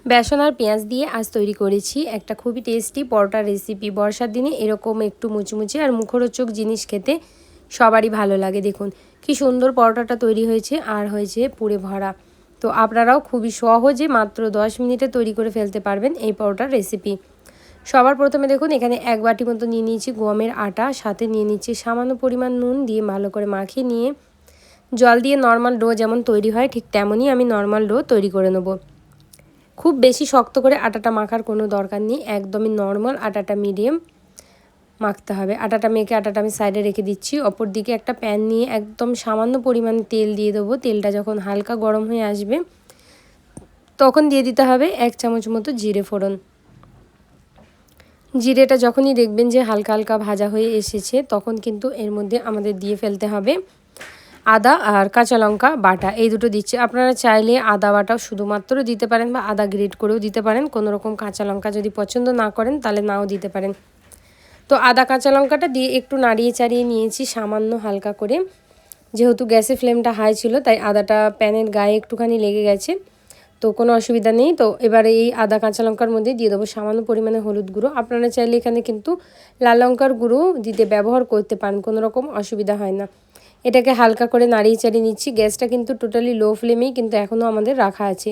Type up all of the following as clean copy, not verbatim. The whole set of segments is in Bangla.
বেসন আর পেঁয়াজ দিয়ে আজ তৈরি করেছি একটা খুবই টেস্টি পরোটার রেসিপি। বর্ষার দিনে এরকম একটু মুচমুচে আর মুখরোচক জিনিস খেতে সবারই ভালো লাগে। দেখুন কি সুন্দর পরোটাটা তৈরি হয়েছে আর হয়েছে পুরে ভরা। তো আপনারাও খুবই সহজে মাত্র 10 মিনিটে তৈরি করে ফেলতে পারবেন এই পরোটার রেসিপি। সবার প্রথমে দেখুন এখানে 1 বাটি মতো নিয়ে নিয়েছি গমের আটা, সাথে নিয়ে নিচ্ছি সামান্য পরিমাণ নুন দিয়ে ভালো করে মাখিয়ে নিয়ে জল দিয়ে নর্মাল ডো যেমন তৈরি হয় ঠিক তেমনই আমি নর্মাল ডো তৈরি করে নেব। খুব বেশি শক্ত করে আটাটা মাখার কোনো দরকার নেই, একদমই নর্মাল আটাটা মিডিয়াম মাখতে হবে। আটাটা মেখে আটাটা আমি সাইডে রেখে দিচ্ছি। অপর দিকে একটা প্যান নিয়ে একদম সামান্য পরিমাণে তেল দিয়ে দেবো। তেলটা যখন হালকা গরম হয়ে আসবে তখন দিয়ে দিতে হবে 1 চামচ মতো জিরে ফোড়ন। জিরেটা যখনই দেখবেন যে হালকা হালকা ভাজা হয়ে এসেছে তখন কিন্তু এর মধ্যে আমাদের দিয়ে ফেলতে হবে আদা আর কাঁচা লঙ্কা বাটা, এই দুটো দিচ্ছি। আপনারা চাইলে আদা বাটাও শুধুমাত্র দিতে পারেন বা আদা গ্রেট করেও দিতে পারেন। কোনো রকম কাঁচা লঙ্কা যদি পছন্দ না করেন তাহলে নাও দিতে পারেন। তো আদা কাঁচা লঙ্কাটা দিয়ে একটু নাড়িয়ে চাড়িয়ে নিয়েছি সামান্য হালকা করে। যেহেতু গ্যাসের ফ্লেমটা হাই ছিল তাই আদাটা প্যানের গায়ে একটুখানি লেগে গেছে, তো কোনো অসুবিধা নেই। তো এবারে এই আদা কাঁচা লঙ্কার মধ্যে দিয়ে দেবো সামান্য পরিমাণে হলুদ গুঁড়ো। আপনারা চাইলে এখানে কিন্তু লাল লঙ্কার গুঁড়ো দিতে ব্যবহার করতে পারেন, কোনো রকম অসুবিধা হয় না। এটাকে হালকা করে নাড়িয়ে চাড়িয়ে নিচ্ছি। গ্যাসটা কিন্তু টোটালি লো ফ্লেমেই কিন্তু এখনও আমাদের রাখা আছে।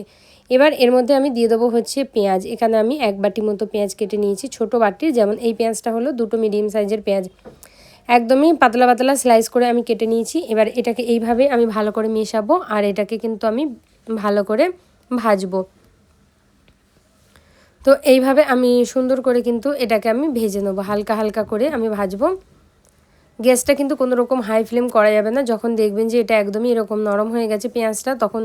এবার এর মধ্যে আমি দিয়ে দেবো হচ্ছে পেঁয়াজ। এখানে আমি 1 বাটি মতো পেঁয়াজ কেটে নিয়েছি, ছোটো বাটির। যেমন এই পেঁয়াজটা হলো 2টো মিডিয়াম সাইজের পেঁয়াজ, একদমই পাতলা পাতলা স্লাইস করে আমি কেটে নিয়েছি। এবার এটাকে এইভাবে আমি ভালো করে মেশাবো আর এটাকে কিন্তু আমি ভালো করে ভাজবো। তো এইভাবে আমি সুন্দর করে কিন্তু এটাকে আমি ভেজে নেবো, হালকা হালকা করে আমি ভাজবো। গ্যাসটা কিন্তু কোনো রকম হাই ফ্লেম করা যাবে না। যখন দেখবেন যে এটা একদমই এরকম নরম হয়ে গেছে পেঁয়াজটা, তখন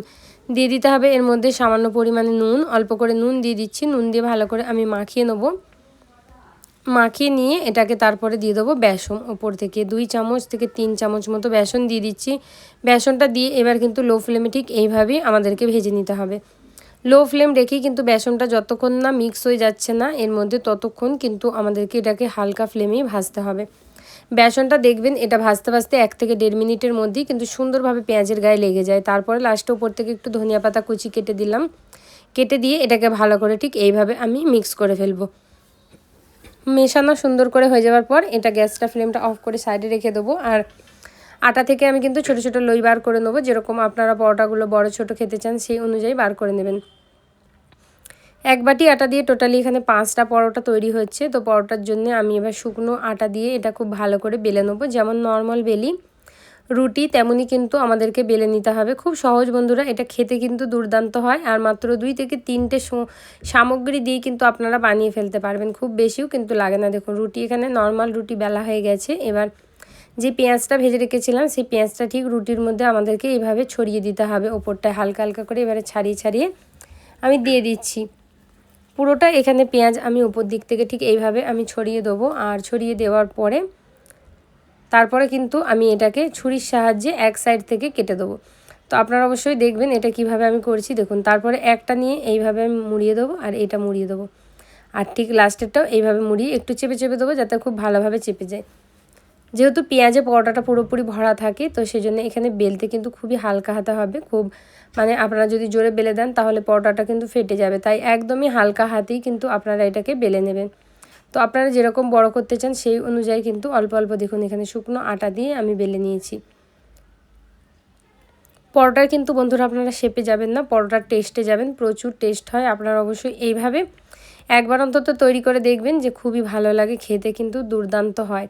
দিয়ে দিতে হবে এর মধ্যে সামান্য পরিমাণে নুন। অল্প করে নুন দিয়ে দিচ্ছি। নুন দিয়ে ভালো করে আমি মাখিয়ে নেব। মাখিয়ে নিয়ে এটাকে তারপরে দিয়ে দেবো বেসন। ওপর থেকে 2 চামচ থেকে 3 চামচ মতো বেসন দিয়ে দিচ্ছি। বেসনটা দিয়ে এবার কিন্তু লো ফ্লেমে ঠিক এইভাবেই আমাদেরকে ভেজে নিতে হবে। লো ফ্লেম রেখেই কিন্তু বেসনটা যতক্ষণ না মিক্স হয়ে যাচ্ছে না এর মধ্যে ততক্ষণ কিন্তু আমাদেরকে এটাকে হালকা ফ্লেমেই ভাজতে হবে। বেসনটা দেখবেন এটা ভাজতে ভাজতে 1 থেকে 1.5 মিনিটের মধ্যেই কিন্তু সুন্দরভাবে পেঁয়াজের গায়ে লেগে যায়। তারপরে লাস্টে ওপর থেকে একটু ধনিয়া পাতা কুচি কেটে দিলাম। কেটে দিয়ে এটাকে ভালো করে ঠিক এইভাবে আমি মিক্স করে ফেলবো। মেশানো সুন্দর করে হয়ে যাওয়ার পর এটা গ্যাসটা ফ্লেমটা অফ করে সাইডে রেখে দেবো। আর আটা থেকে আমি কিন্তু ছোটো ছোটো লই বার করে নেবো। যেরকম আপনারা পরোটাগুলো বড় ছোটো খেতে চান সেই অনুযায়ী বার করে নেবেন। 1 বাটি আটা দিয়ে টোটালি এখানে 5টা পরোটা তৈরি হচ্ছে। তো পরোটার জন্য আমি এবার শুকনো আটা দিয়ে এটা খুব ভালো করে বেলে নেবো। যেমন নর্মাল বেলি রুটি তেমনই কিন্তু আমাদেরকে বেলে নিতে হবে। খুব সহজ বন্ধুরা, এটা খেতে কিন্তু দুর্দান্ত হয়। আর মাত্র 2 থেকে 3টে সামগ্রী দিয়ে কিন্তু আপনারা বানিয়ে ফেলতে পারবেন, খুব বেশিও কিন্তু লাগে না। দেখুন রুটি এখানে নর্মাল রুটি বেলা হয়ে গেছে। এবার যে পেঁয়াজটা ভেজে রেখেছিলাম সেই পেঁয়াজটা ঠিক রুটির মধ্যে আমাদেরকে এইভাবে ছড়িয়ে দিতে হবে, ওপরটায় হালকা হালকা করে এবারে ছাড়িয়ে ছাড়িয়ে আমি দিয়ে দিচ্ছি। পুরোটা এখানে পেঁয়াজ আমি উপর দিক থেকে ঠিক এইভাবে আমি ছড়িয়ে দেবো। আর ছড়িয়ে দেওয়ার পরে তারপরে কিন্তু আমি এটাকে ছুরির সাহায্যে এক সাইড থেকে কেটে দেবো। তো আপনারা অবশ্যই দেখবেন এটা কিভাবে আমি করছি। দেখুন তারপরে একটা নিয়ে এইভাবে আমি মুড়িয়ে দেবো আর এটা মুড়িয়ে দেবো। আর ঠিক লাস্টেরটাও এইভাবে মুড়িয়ে একটু চেপে চেপে দেবো যাতে খুব ভালোভাবে চেপে যায়। যেহেতু পেঁয়াজে পরোটাটা পুরোপুরি ভরা থাকে তো সেই জন্য এখানে বেলতে কিন্তু খুবই হালকা হাতে হবে। খুব আপনারা যদি জোরে বেলে দেন তাহলে পরোটাটা কিন্তু ফেটে যাবে। তাই একদমই হালকা হাতেই কিন্তু আপনারা এটাকে বেলে নেবেন। তো আপনারা যেরকম বড় করতে চান সেই অনুযায়ী কিন্তু অল্প অল্প দেখুন এখানে শুকনো আটা দিয়ে আমি বেলে নিয়েছি। পরোটার কিন্তু বন্ধুরা আপনারা শেপে যাবেন না, পরোটার টেস্টে যাবেন, প্রচুর টেস্ট হয়। আপনারা অবশ্যই এইভাবে একবার অন্তত তৈরি করে দেখবেন, যে খুবই ভালো লাগে খেতে, কিন্তু দুর্দান্ত হয়।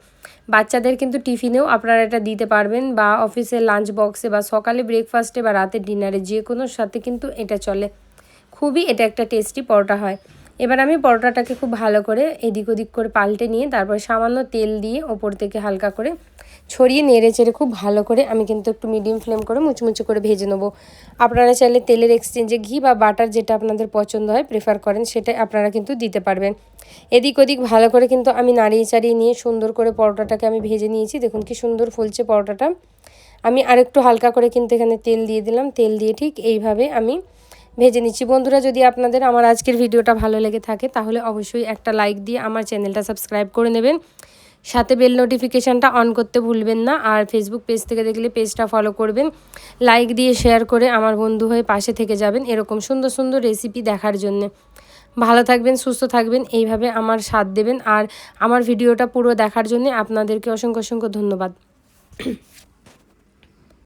বাচ্চাদের কিন্তু টিফিনেও আপনারা এটা দিতে পারবেন, বা অফিসের লাঞ্চ বক্সে, বা সকালে ব্রেকফাস্টে, বা রাতের ডিনারে, যে কোনোর সাথে কিন্তু এটা চলে। খুবই এটা একটা টেস্টি পরোটা হয়। এবার আমি পরোটাটাকে খুব ভালো করে এদিক ওদিক করে পাল্টে নিয়ে তারপর সামান্য তেল দিয়ে ওপর থেকে হালকা করে ছড়িয়ে নেড়ে চেড়ে খুব ভালো করে আমি কিন্তু একটু মিডিয়াম ফ্লেম করে মুচমুচে করে ভেজে নেবো। আপনারা চাইলে তেলের এক্সচেঞ্জে ঘি বা বাটার যেটা আপনাদের পছন্দ হয় প্রেফার করেন সেটা আপনারা কিন্তু দিতে পারবেন। এদিক ওদিক ভালো করে কিন্তু আমি নাড়িয়ে চাড়িয়ে নিয়ে সুন্দর করে পরোটাটাকে আমি ভেজে নিয়েছি। দেখুন কি সুন্দর ফুলছে পরোটাটা। আমি আরেকটু হালকা করে কিন্তু এখানে তেল দিয়ে দিলাম। তেল দিয়ে ঠিক এইভাবে আমি ভেজে নিচ্ছি। বন্ধুরা যদি আপনাদের আমার আজকের ভিডিওটা ভালো লেগে থাকে তাহলে অবশ্যই একটা লাইক দিয়ে আমার চ্যানেলটা সাবস্ক্রাইব করে নেবেন। সাথে বেল নোটিফিকেশানটা অন করতে ভুলবেন না। আর ফেসবুক পেজ থেকে দেখলে পেজটা ফলো করবেন, লাইক দিয়ে শেয়ার করে আমার বন্ধু হয়ে পাশে থেকে যাবেন এরকম সুন্দর সুন্দর রেসিপি দেখার জন্যে। ভালো থাকবেন, সুস্থ থাকবেন, এইভাবে আমার সাথ দেবেন। আর আমার ভিডিওটা পুরো দেখার জন্য আপনাদেরকে অসংখ্য অসংখ্য ধন্যবাদ।